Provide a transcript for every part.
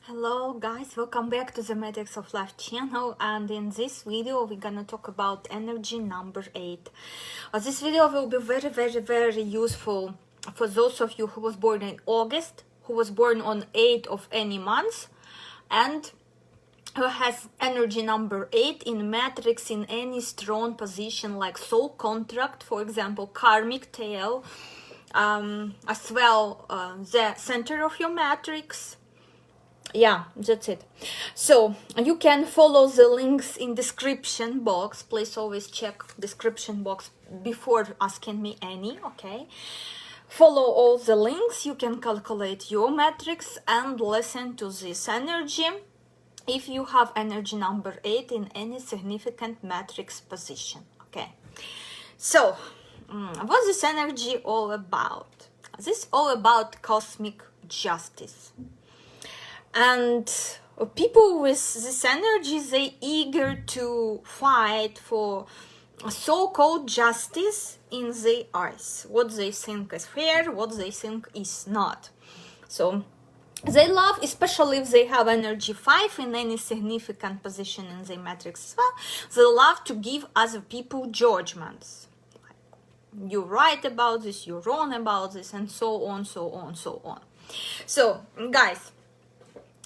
Hello guys, welcome back to the Matrix of Life channel, and in this video we're gonna talk about energy number 8. This video will be very useful for those of you who was born in August, who was born on 8 of any month, and who has energy number 8 in matrix in any strong position like soul contract, for example, karmic tail, as well the center of your matrix. Yeah, that's it. So you can follow the links in description box. Please always check description box before asking me any. Okay, follow all the links. You can calculate your matrix and listen to this energy if you have energy number 8 in any significant matrix position. Okay, so what's this energy all about? This is all about cosmic justice. And people with this energy, they eager to fight for so-called justice in their eyes. What they think is fair, what they think is not. So they love, especially if they have energy 5 in any significant position in their matrix as well, they love to give other people judgments. You're right about this, you're wrong about this, and so on. So, guys,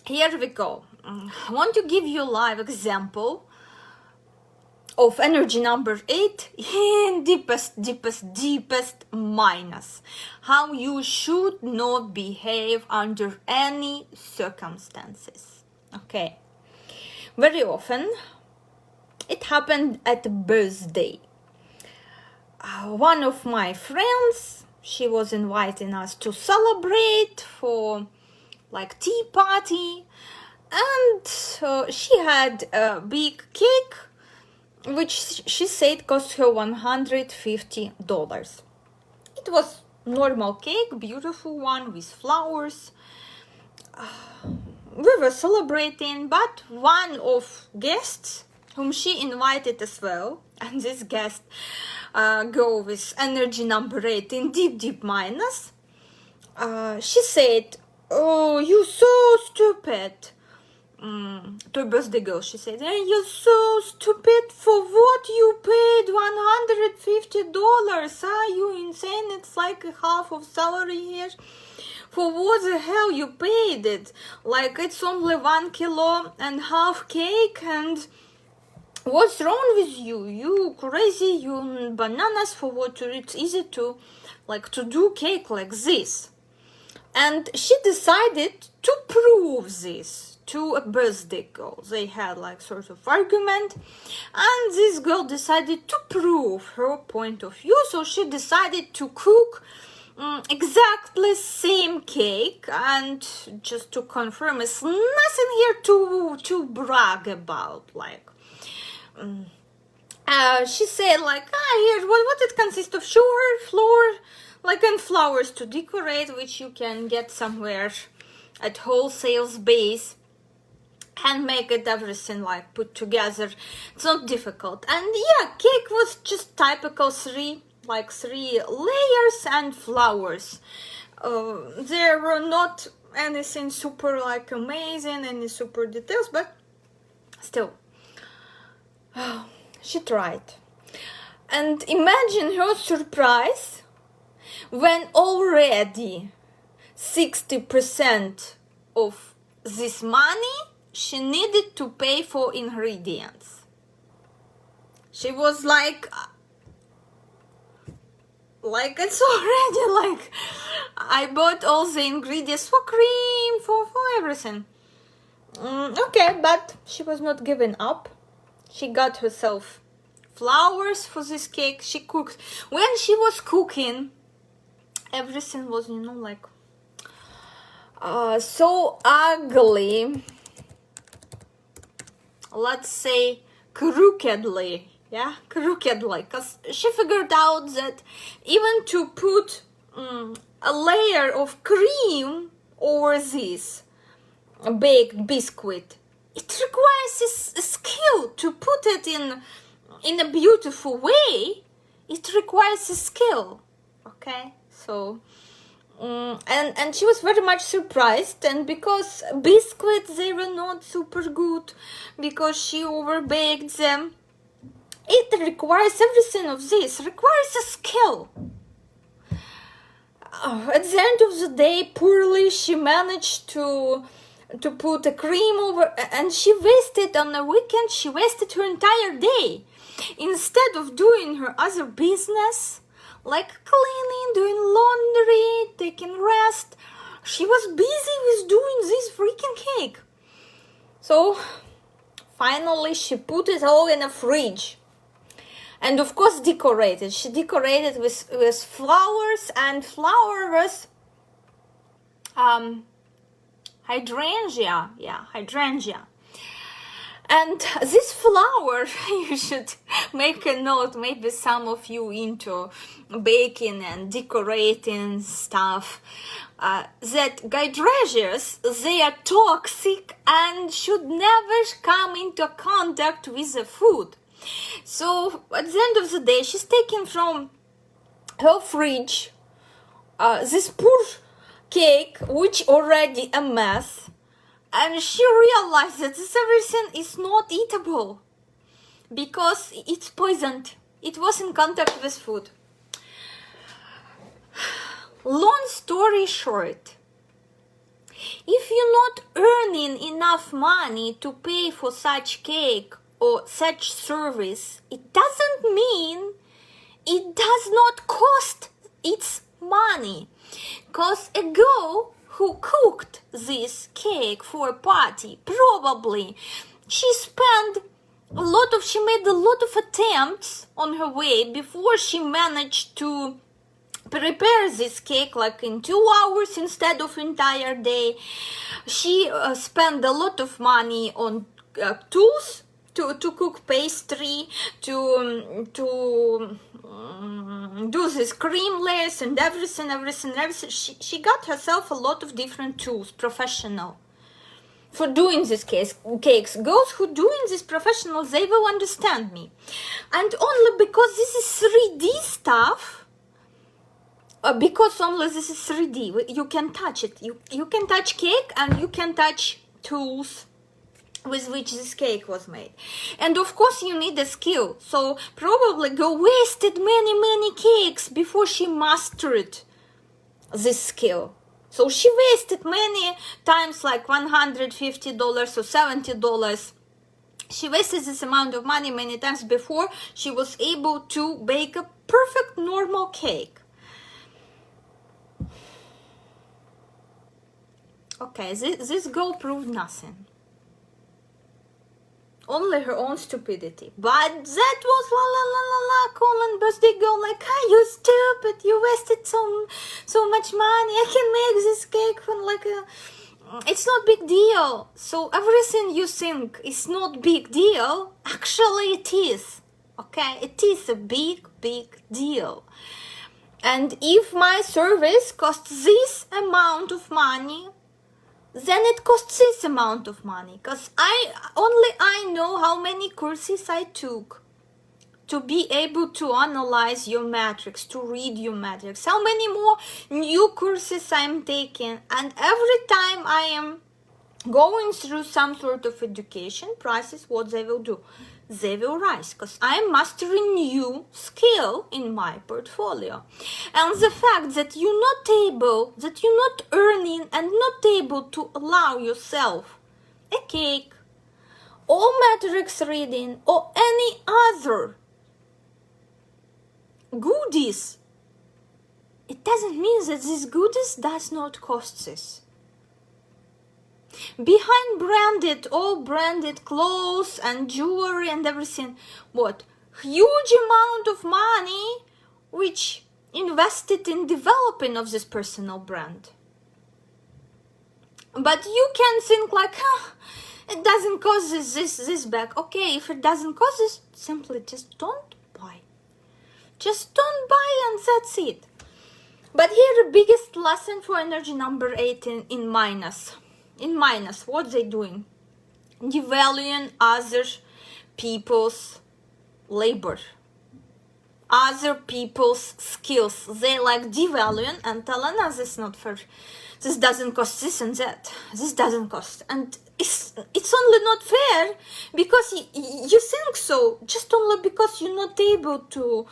here we go. I want to give you a live example of energy number 8 in deepest minus. How you should not behave under any circumstances. Okay. Very often it happened at a birthday. One of my friends, she was inviting us to celebrate for like tea party, and she had a big cake which she said cost her $150. It was normal cake, beautiful one with flowers. We were celebrating, but one of guests whom she invited as well, and this guest go with energy number 8 in deep minus, she said, "Oh, you're so stupid." To a birthday girl, she said, "Hey, you're so stupid. For what you paid $150? Are you insane? It's like a half of salary here. For what the hell you paid it? Like, it's only 1.5 kilos cake, and what's wrong with you? You crazy, you bananas. For what? It's easy to do cake like this." And she decided to prove this to a birthday girl. They had like sort of argument, and this girl decided to prove her point of view. So she decided to cook exactly same cake, and just to confirm, it's nothing here to brag about. Like she said, like, here, what it consists of? Sugar, flour, and flowers to decorate, which you can get somewhere at wholesale base, and make it everything like put together. It's not difficult. And yeah, cake was just typical three layers and flowers. There were not anything super like amazing, any super details, but still, she tried. And imagine her surprise when already 60% of this money she needed to pay for ingredients. She was like it's already like, I bought all the ingredients for cream, for everything. Okay, but she was not giving up. She got herself flowers for this cake. She cooked. When she was cooking, everything was, so ugly, let's say crookedly, because she figured out that even to put a layer of cream over this baked biscuit, it requires a skill to put it in a beautiful way. It requires a skill, okay? So And she was very much surprised, and because biscuits, they were not super good, because she overbaked them. It requires everything of this, requires a skill. At the end of the day, poorly, she managed to put a cream over, and she wasted on the weekend, she wasted her entire day. Instead of doing her other business, like cleaning, doing laundry, taking rest, she was busy with doing this freaking cake. So finally she put it all in a fridge. And of course decorated. She decorated with flowers, and flowers, hydrangea. Yeah, hydrangea. And this flower, you should make a note, maybe some of you into baking and decorating stuff, that hydrangeas, they are toxic and should never come into contact with the food. So at the end of the day, she's taking from her fridge this poor cake, which already a mess, and she realized that this everything is not eatable because it's poisoned. It was in contact with food. Long story short, if you're not earning enough money to pay for such cake or such service, it doesn't mean it does not cost its money. Because a girl who cooked this cake for a party, probably she made a lot of attempts on her way before she managed to prepare this cake, like in 2 hours instead of entire day. She spent a lot of money on tools to cook pastry, to do this cream layers and everything. She got herself a lot of different tools, professional, for doing these cakes. Girls who doing this professional, they will understand me. And only because this is 3D stuff, because only this is 3D, you can touch it. You can touch cake, and you can touch tools with which this cake was made. And of course you need a skill. So probably girl wasted many cakes before she mastered this skill. So she wasted many times, like $150 or $70. She wasted this amount of money many times before she was able to bake a perfect normal cake. Okay, this girl proved nothing. Only her own stupidity. But that was cool and birthday girl, like, you stupid, you wasted so much money, I can make this cake for like it's not big deal. So everything you think is not big deal, actually it is. Okay, it is a big deal. And if my service costs this amount of money, then it costs this amount of money, because I know how many courses I took to be able to analyze your matrix, to read your matrix, how many more new courses I'm taking, and every time I am going through some sort of education, prices, what they will do, they will rise, because I'm mastering new skill in my portfolio. And the fact that you're not earning and not able to allow yourself a cake or matrix reading or any other goodies, it doesn't mean that this goodies does not cost this. Behind all branded clothes and jewelry and everything, what? Huge amount of money which invested in developing of this personal brand. But you can think like, it doesn't cost this back. Okay, if it doesn't cost this, simply just don't buy. Just don't buy, and that's it. But here the biggest lesson for energy number 8 in minus. In minus, what they doing? Devaluing other people's labor. other people's skills. They like devaluing and telling us it's not fair. This doesn't cost this and that. This doesn't cost. And it's only not fair because you think so, just only because you're not able to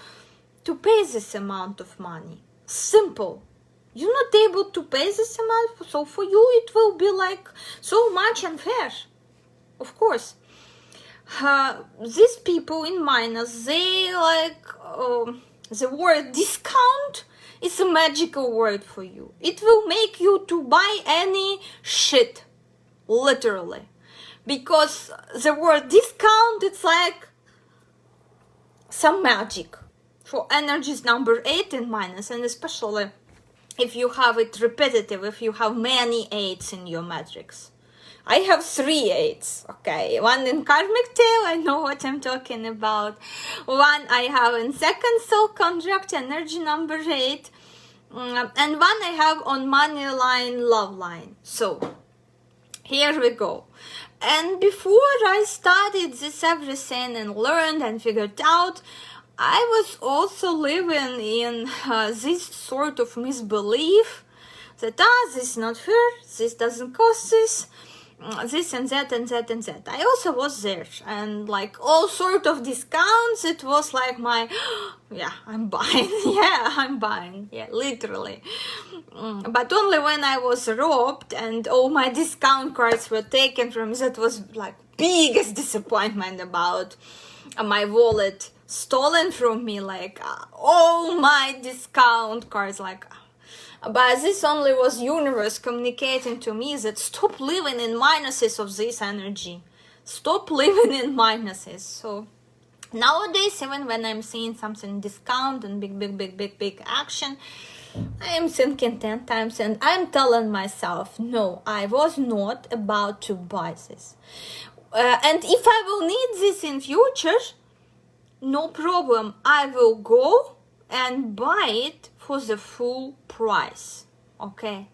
pay this amount of money. Simple. You're not able to pay this amount, so for you it will be like so much unfair. Of course. These people in minus, they like the word discount is a magical word for you. It will make you to buy any shit, literally, because the word discount, it's like some magic for energies number 8 in minus, and especially if you have it repetitive, if you have many 8s in your matrix. I have 3 8s, okay? One in Karmic tail, I know what I'm talking about. One I have in second soul contract, energy number 8. And one I have on money line, love line. So, here we go. And before I started this everything and learned and figured out, I was also living in this sort of misbelief that, this is not fair, this doesn't cost this and that and that and that. I also was there, and like all sort of discounts, it was like my, yeah, I'm buying, yeah, I'm buying, yeah, literally. But only when I was robbed and all my discount cards were taken from me, that was like biggest disappointment about my wallet stolen from me, like all my discount cards, like. But this only was universe communicating to me that stop living in minuses of this energy. Stop living in minuses. So nowadays, even when I'm seeing something discount and big action, I am thinking 10 times and I'm telling myself, no, I was not about to buy this. And if I will need this in future, no problem, I will go and buy it for the full price. Okay,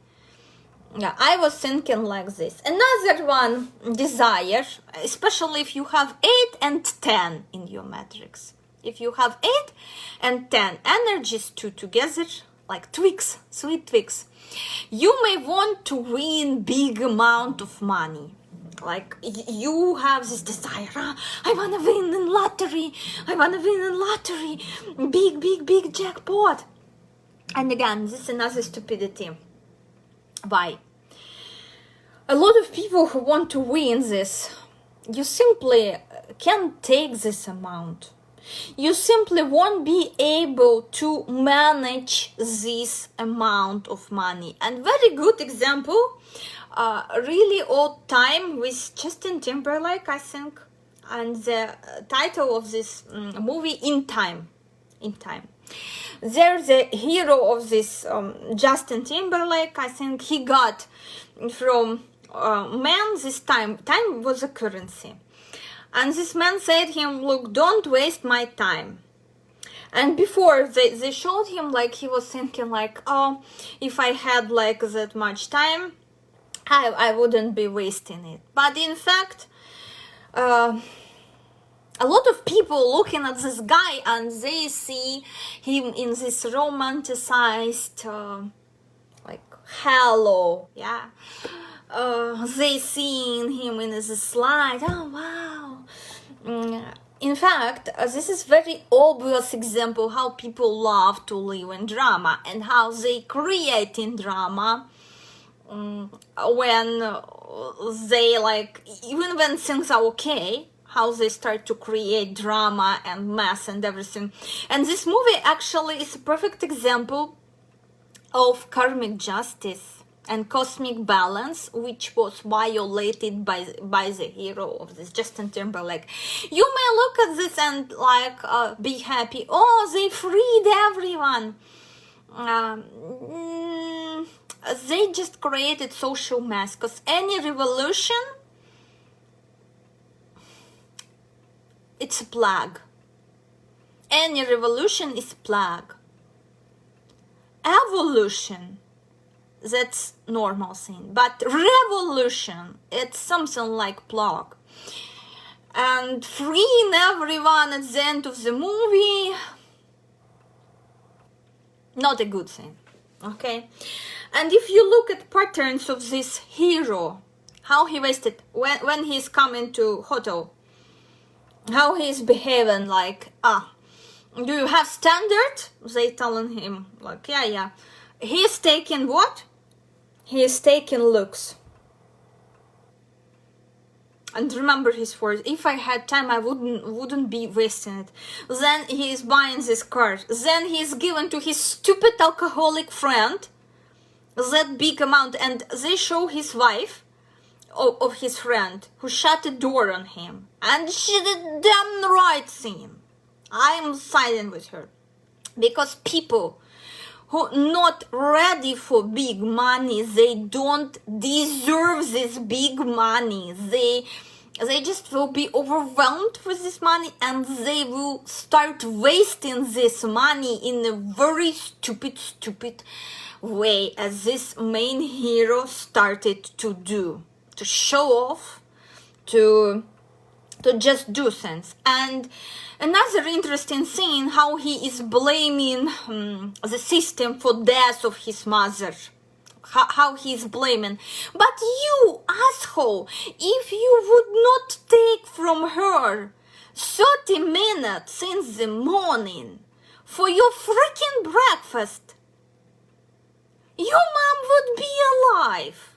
yeah, I was thinking like this. Another one, desire, especially if you have 8 and 10 in your matrix. If you have 8 and 10 energies together, like twigs, sweet twigs, you may want to win big amount of money. Like you have this desire, I wanna win in lottery, I wanna win in lottery, big jackpot. And again, this is another stupidity. Why? A lot of people who want to win this, you simply can't take this amount. You simply won't be able to manage this amount of money. And very good example, really old time with Justin Timberlake, I think, and the title of this movie, In Time. There's a hero of this Justin Timberlake, I think he got from man this time was a currency. And this man said him, look, don't waste my time. And before they showed him, like he was thinking like, oh, if I had like that much time, I wouldn't be wasting it. But in fact, a lot of people looking at this guy and they see him in this romanticized, like halo, yeah. They seeing him in this light. Oh wow! In fact, this is very obvious example how people love to live in drama and how they create in drama when they like, even when things are okay, how they start to create drama and mess and everything. And this movie actually is a perfect example of karmic justice and cosmic balance, which was violated by the hero of this Justin Timberlake. You may look at this and like be happy. Oh, they freed everyone. They just created social mess, because any revolution, it's a plague. Any revolution is a plague. Evolution, that's normal thing, but revolution, it's something like plague. And freeing everyone at the end of the movie, Not a good thing. Okay? And if you look at patterns of this hero, how he wasted when he's coming to hotel, how he's behaving, like, do you have standard? They telling him, like, yeah. He's taking what? He's taking looks. And remember his words, if I had time, I wouldn't be wasting it. Then he's buying this car. Then he's given to his stupid alcoholic friend that big amount. And they show his wife of his friend who shut the door on him. And she did damn right thing. I'm siding with her. Because people who not ready for big money, they don't deserve this big money. They just will be overwhelmed with this money, and they will start wasting this money in a very stupid way, as this main hero started to do, to show off, to just do things. And another interesting thing, how he is blaming the system for death of his mother. How he's blaming. But you, asshole, if you would not take from her 30 minutes in the morning for your freaking breakfast, your mom would be alive.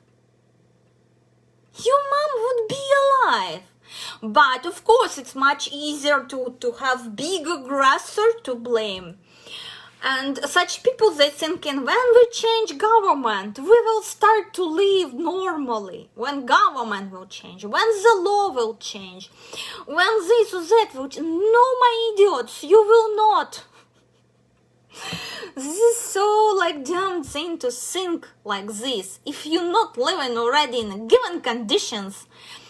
Your mom would be alive. But of course it's much easier to have big aggressor to blame. And such people, they thinking, when we change government, we will start to live normally. When government will change, when the law will change, when this or that will change. No, my idiots, you will not. This is so like damn thing to think like this. If you're not living already in given conditions,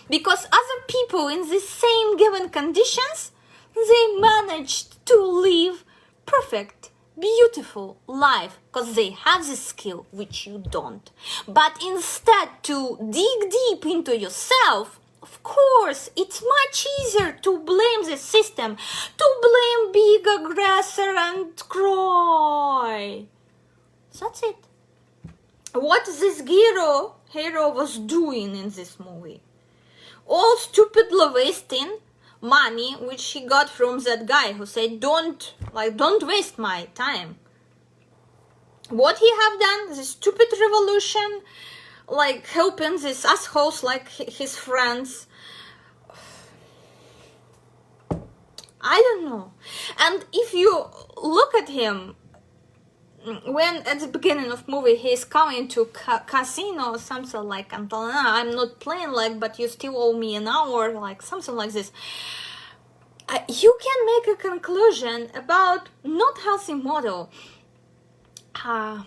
because other people in the same given conditions, they managed to live perfect, beautiful life, because they have the skill which you don't. But instead to dig deep into yourself, of course it's much easier to blame the system, to blame big aggressor and cry. That's it. What this hero was doing in this movie, all stupidly wasting money which he got from that guy who said, don't waste my time. What he have done, this stupid revolution, like helping these assholes like his friends. I don't know. And if you look at him, when at the beginning of movie he's coming to casino or something like, Antonina, I'm not playing, like, but you still owe me an hour, like something like this. You can make a conclusion about not healthy model.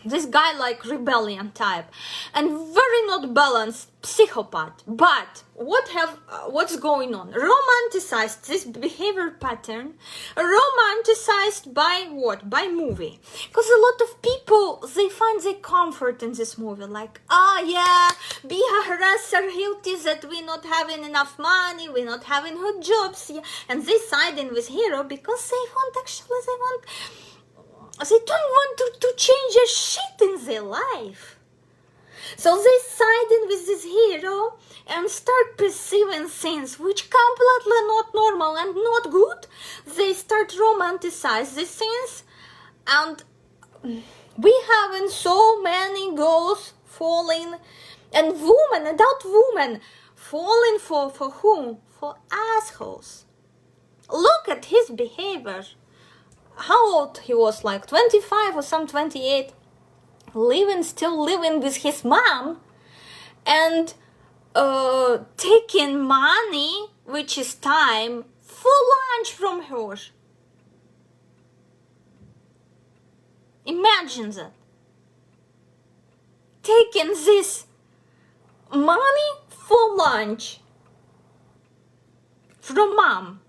This guy like rebellion type and very not balanced psychopath. But what's going on? Romanticized this behavior pattern, romanticized by what? By movie. Because a lot of people, they find their comfort in this movie, like, yeah, be a harasser, guilty that we're not having enough money, we're not having good jobs, yeah. And they siding with hero because they don't want to change a shit in their life. So they siding with this hero and start perceiving things which completely not normal and not good. They start romanticize these things, and we having so many girls falling, and adult women falling for whom? For assholes. Look at his behavior. How old he was, like 25 or some 28, still living with his mom, and taking money, which is time, for lunch from her. Imagine that. Taking this money for lunch from mom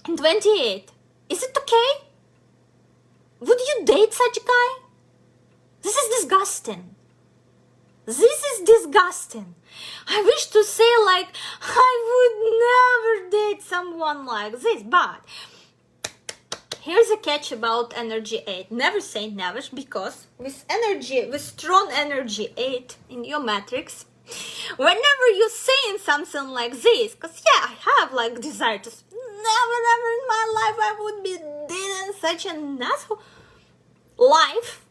in 28. Is it okay? Would you date such a guy? This is disgusting. This is disgusting. I wish to say, like, I would never date someone like this, but here's a catch about energy 8. Never say never, because with strong energy 8 in your matrix, whenever you're saying something like this, because I have like desire to never ever in my life I would be doing such an asshole. Life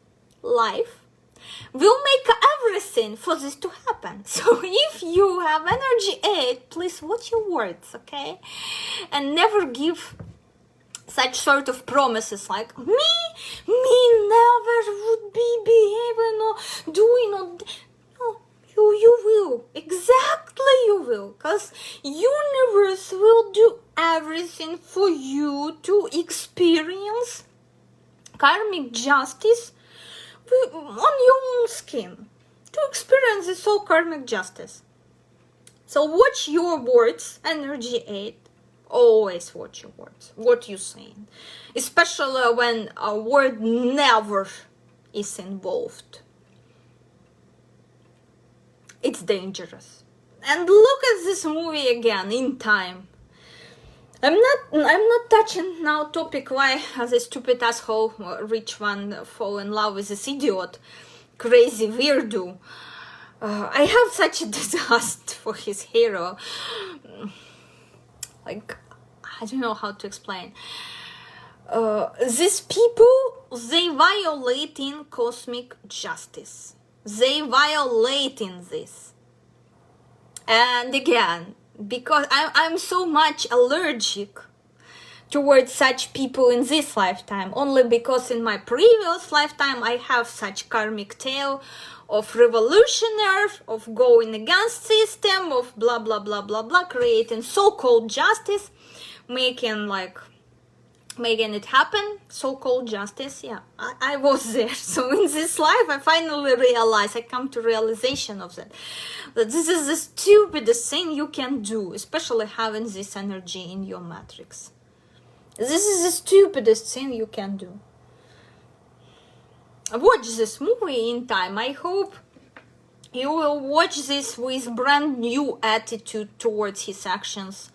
will make everything for this to happen. So if you have energy 8, please watch your words, okay? And never give such sort of promises like me never would be behaving or doing or you will, exactly you will, because universe will do everything for you to experience karmic justice on your own skin, to experience this whole karmic justice. So watch your words, energy 8. Always watch your words, what you're saying, especially when a word never is involved. It's dangerous. And look at this movie again in time. I'm not touching now topic why this stupid asshole rich one fall in love with this idiot, crazy weirdo. I have such a disgust for his hero. Like, I don't know how to explain. These people, they violating cosmic justice. They violating this. And again, because I'm so much allergic towards such people in this lifetime, only because in my previous lifetime I have such karmic tale of revolutionary, of going against system, of blah blah blah blah blah, creating so-called justice, making it happen, so-called justice. I was there. So in this life I finally realized, I come to realization of that this is the stupidest thing you can do, especially having this energy in your matrix. This is the stupidest thing you can do. Watch this movie in time. I hope you will watch this with brand new attitude towards his actions.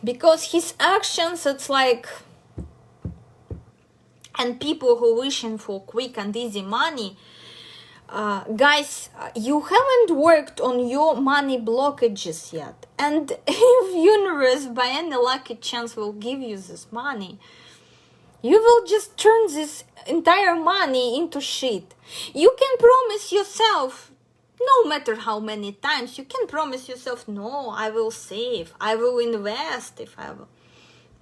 Because his actions, it's like, and people who wishing for quick and easy money, guys, you haven't worked on your money blockages yet. And if universe by any lucky chance will give you this money, you will just turn this entire money into shit. You can promise yourself, no matter how many times, you can promise yourself, no, I will save, I will invest if I will.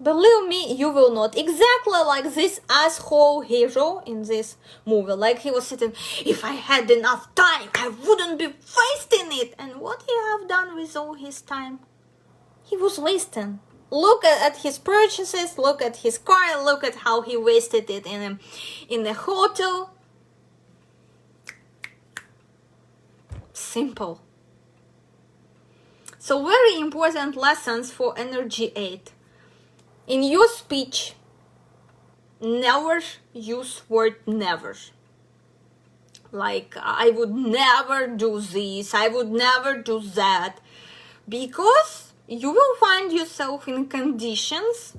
Believe me, you will not. Exactly like this asshole hero in this movie. Like he was sitting, if I had enough time, I wouldn't be wasting it. And what he have done with all his time? He was wasting. Look at his purchases, look at his car, look at how he wasted it in a hotel. Simple. So very important lessons for energy 8. In your speech, never use word never. Like, I would never do this, I would never do that. Because you will find yourself in conditions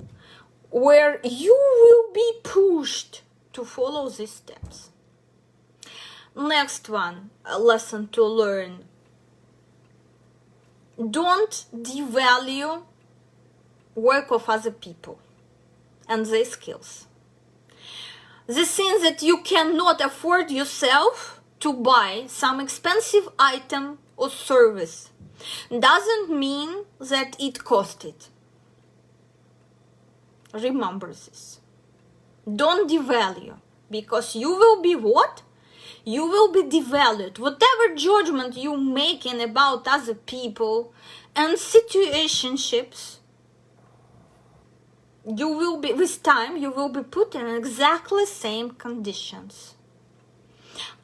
where you will be pushed to follow these steps. Next one, a lesson to learn. Don't devalue work of other people and their skills. The thing that you cannot afford yourself to buy some expensive item or service doesn't mean that it cost it. Remember this. Don't devalue, because you will be what? You will be devalued. Whatever judgment you're making about other people and situationships, you will be, with time, you will be put in exactly same conditions.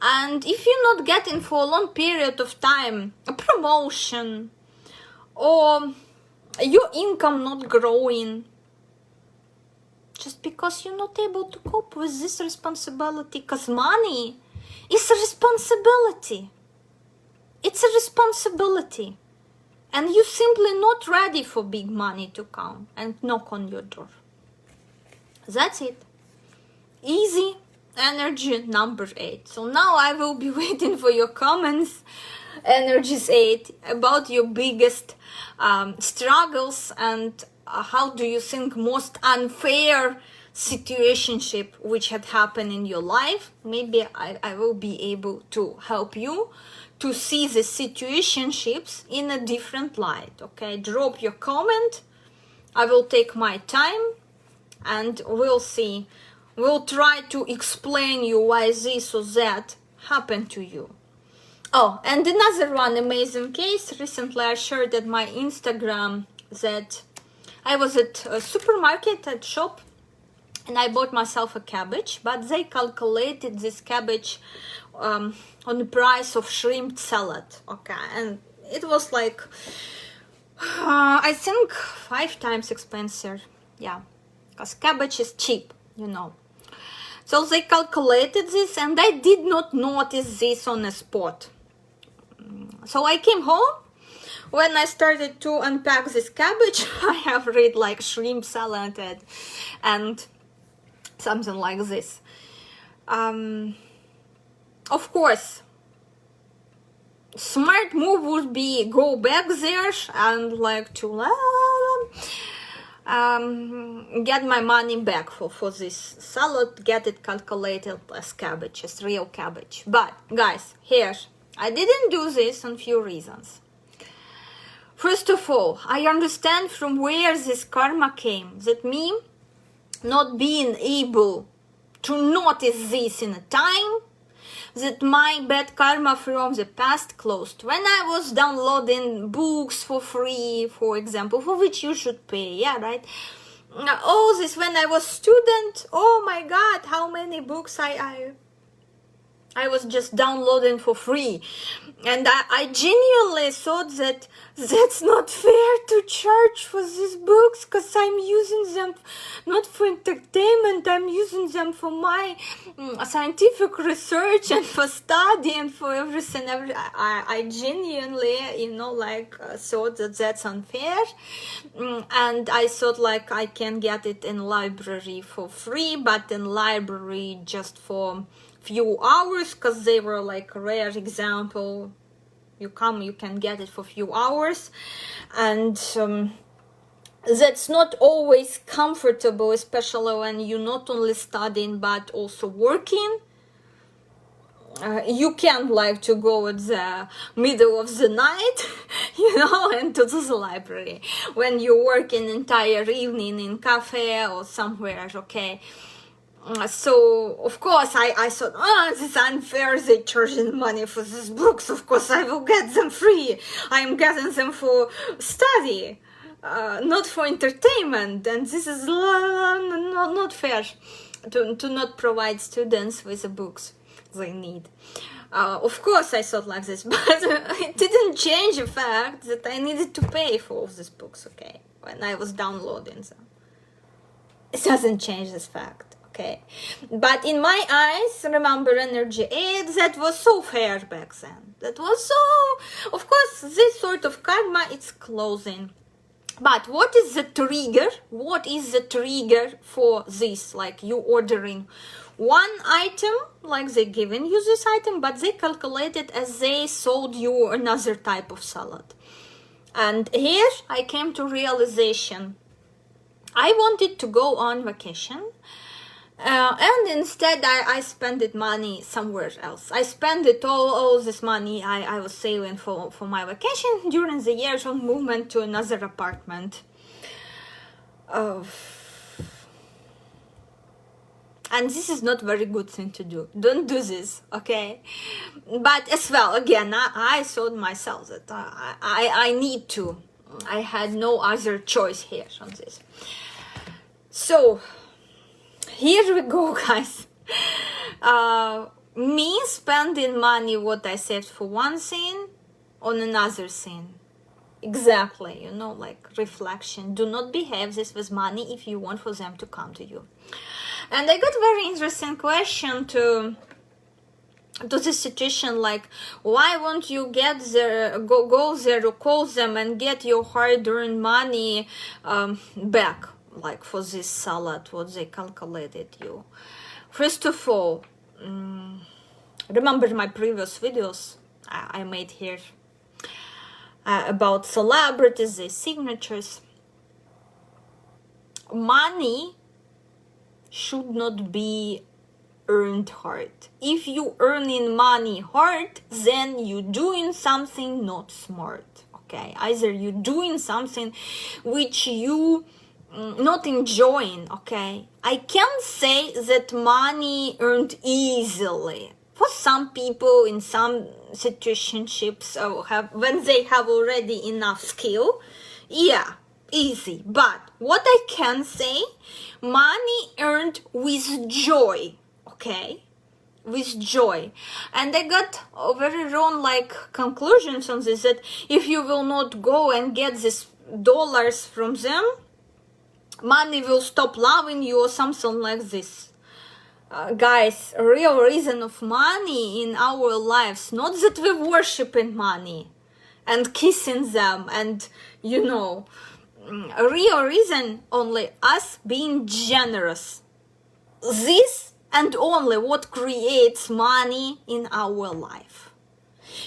And if you're not getting for a long period of time a promotion, or your income not growing, just because you're not able to cope with this responsibility, because money is a responsibility. It's a responsibility. And you're simply not ready for big money to come and knock on your door. That's it. Easy energy number 8. So now I will be waiting for your comments, energies 8, about your biggest struggles, and how do you think most unfair situationship which had happened in your life. Maybe I will be able to help you to see the situationships in a different light. Okay, drop your comment. I will take my time and we'll see. We'll try to explain you why this or that happened to you. Oh, and another one amazing case. Recently I shared at my Instagram that I was at a supermarket, at shop, and I bought myself a cabbage, but they calculated this cabbage on the price of shrimp salad. Okay, and it was like, I think 5 times expensive. Yeah, because cabbage is cheap, you know. So they calculated this, and I did not notice this on the spot. So I came home. When I started to unpack this cabbage, I have read like shrimp salad and something like this. Of course, smart move would be go back there and like to get my money back for this salad, get it calculated as cabbage, as real cabbage. But guys, here, I didn't do this on few reasons. First of all, I understand from where this karma came, that me not being able to notice this in a time, that my bad karma from the past closed. When I was downloading books for free, for example, for which you should pay, yeah, right? All this when I was student, oh my God, how many books I was just downloading for free. And I genuinely thought that that's not fair to charge for these books, because I'm using them not for entertainment, I'm using them for my scientific research and for study and for everything. I genuinely, you know, like thought that that's unfair. And I thought like I can get it in library for free, but in library just for few hours, because they were like a rare example. You can get it for few hours, and that's not always comfortable, especially when you're not only studying but also working. You can't like to go at the middle of the night, you know, into the library when you work an entire evening in cafe or somewhere. Okay. So of course I thought, oh, this is unfair, they charging money for these books, of course I will get them free, I'm getting them for study, not for entertainment, and this is not fair to not provide students with the books they need. Of course I thought like this, but it didn't change the fact that I needed to pay for all these books, okay, when I was downloading them. It doesn't change this fact. Okay, but in my eyes, remember energy 8, that was so fair back then. That was so, of course, this sort of karma, it's closing. But what is the trigger? What is the trigger for this? Like you ordering one item, like they giving you this item, but they calculate it as they sold you another type of salad. And here I came to realization. I wanted to go on vacation. And instead I spent it money somewhere else. I spent it all this money I was saving for my vacation during the years on movement to another apartment. And this is not very good thing to do. Don't do this, okay? But as well, again, I thought myself that I need to. I had no other choice here on this. So here we go, guys. Me spending money what I saved for one thing on another thing. Exactly, you know, like reflection. Do not behave this with money if you want for them to come to you. And I got very interesting question to this situation, like, why won't you get there, go there or call them and get your hard-earned money back? like for this salad, what they calculated you. First of all, remember my previous videos I made here about celebrities, their signatures. Money should not be earned hard. If you earning money hard, then you doing something not smart. Okay, either you doing something which you not enjoying. Okay, I can't say that money earned easily. For some people in some situationships, when they have already enough skill, yeah, easy. But what I can say, money earned with joy. Okay, with joy. And I got very wrong like conclusions on this, that if you will not go and get these dollars from them, money will stop loving you or something like this. Guys, real reason of money in our lives, not that we worshiping money and kissing them and a real reason only us being generous. This and only what creates money in our life.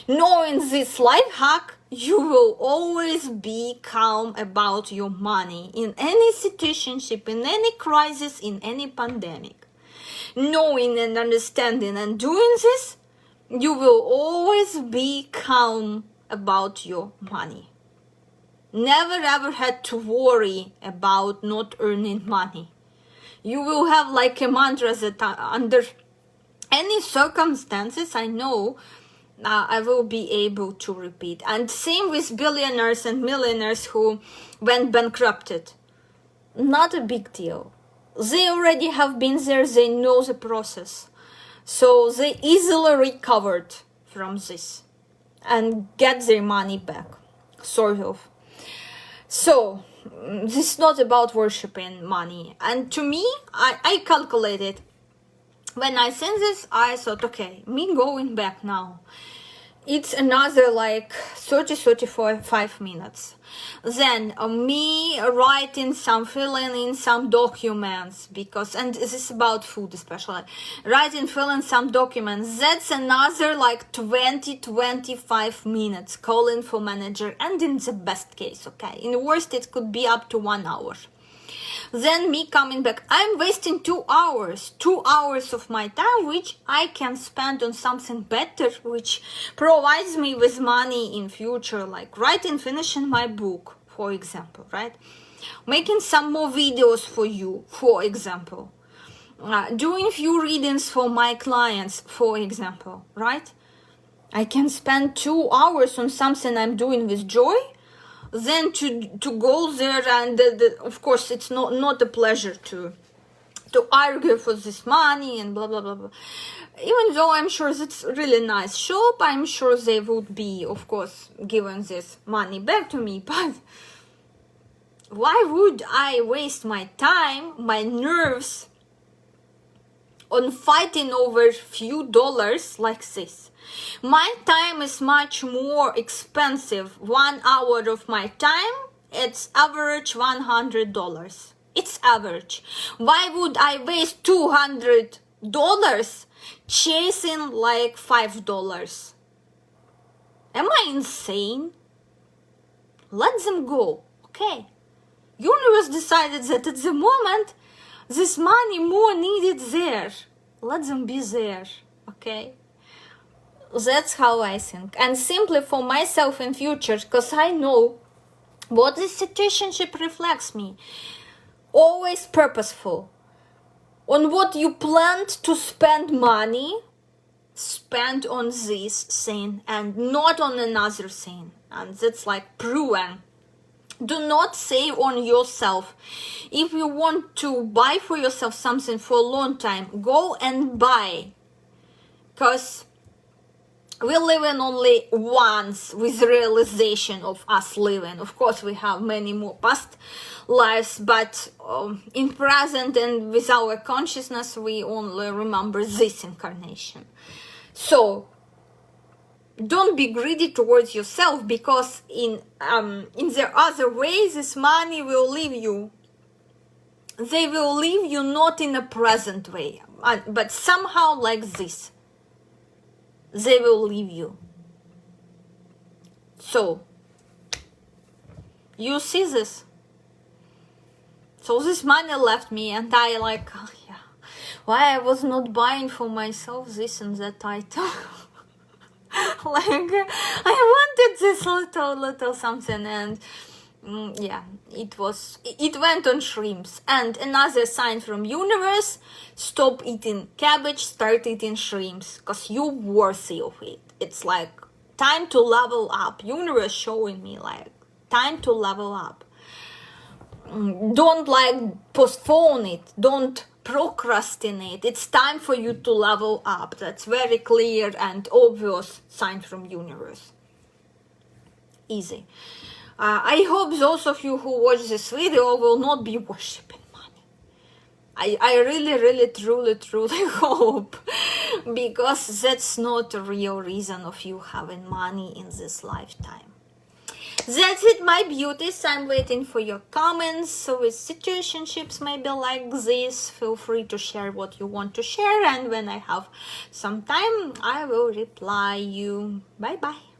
Knowing this life hack, you will always be calm about your money in any situationship, in any crisis, in any pandemic. Knowing and understanding and doing this, you will always be calm about your money. Never ever had to worry about not earning money. You will have like a mantra that under any circumstances, I know I will be able to repeat. And same with billionaires and millionaires who went bankrupted. Not a big deal. They already have been there, they know the process. So they easily recovered from this and get their money back, sort of. So, this is not about worshipping money. And to me, I calculated. When I sent this, I thought, okay, me going back now, it's another like 30-35 minutes. Then me writing filling in some documents, because, and this is about food especially, filling some documents, that's another like 20-25 minutes calling for manager, and in the best case, okay, in the worst it could be up to 1 hour. Then me coming back, I'm wasting 2 hours of my time, which I can spend on something better, which provides me with money in future, like finishing my book, for example, right? Making some more videos for you, for example. Doing few readings for my clients, for example, right? I can spend 2 hours on something I'm doing with joy, then to go there, and of course it's not a pleasure to argue for this money and blah blah blah blah. Even though I'm sure it's really nice shop, I'm sure they would be, of course, giving this money back to me, but why would I waste my time, my nerves on fighting over few dollars like this? My time is much more expensive. 1 hour of my time, it's average $100. It's average. Why would I waste $200 chasing like $5? Am I insane? Let them go, okay? Universe decided that at the moment, this money more needed there. Let them be there, okay? That's how I think. And simply for myself in future, because I know what this situationship reflects me. Always purposeful. On what you planned to spend money, spend on this thing and not on another thing. And that's like proven. Do not save on yourself. If you want to buy for yourself something for a long time, go and buy. Because we live in only once with realization of us living. Of course, we have many more past lives, but in present and with our consciousness, we only remember this incarnation. So, don't be greedy towards yourself, because in the other way, this money will leave you. they will leave you not in a present way, but somehow like this. They will leave you. So, you see this? So this money left me, and I like, oh yeah, why I was not buying for myself this and that item? Like, I wanted this little something, and yeah, it went on shrimps. And another sign from universe: stop eating cabbage, start eating shrimps, because you're worthy of it. It's like time to level up. Universe showing me like time to level up. Don't like postpone it, don't procrastinate. It's time for you to level up. That's very clear and obvious sign from universe. Easy. I hope those of you who watch this video will not be worshipping money. I really truly hope, because that's not a real reason of you having money in this lifetime. That's it, my beauties. I'm waiting for your comments. So with situationships maybe like this, feel free to share what you want to share, and when I have some time I will reply you. Bye bye.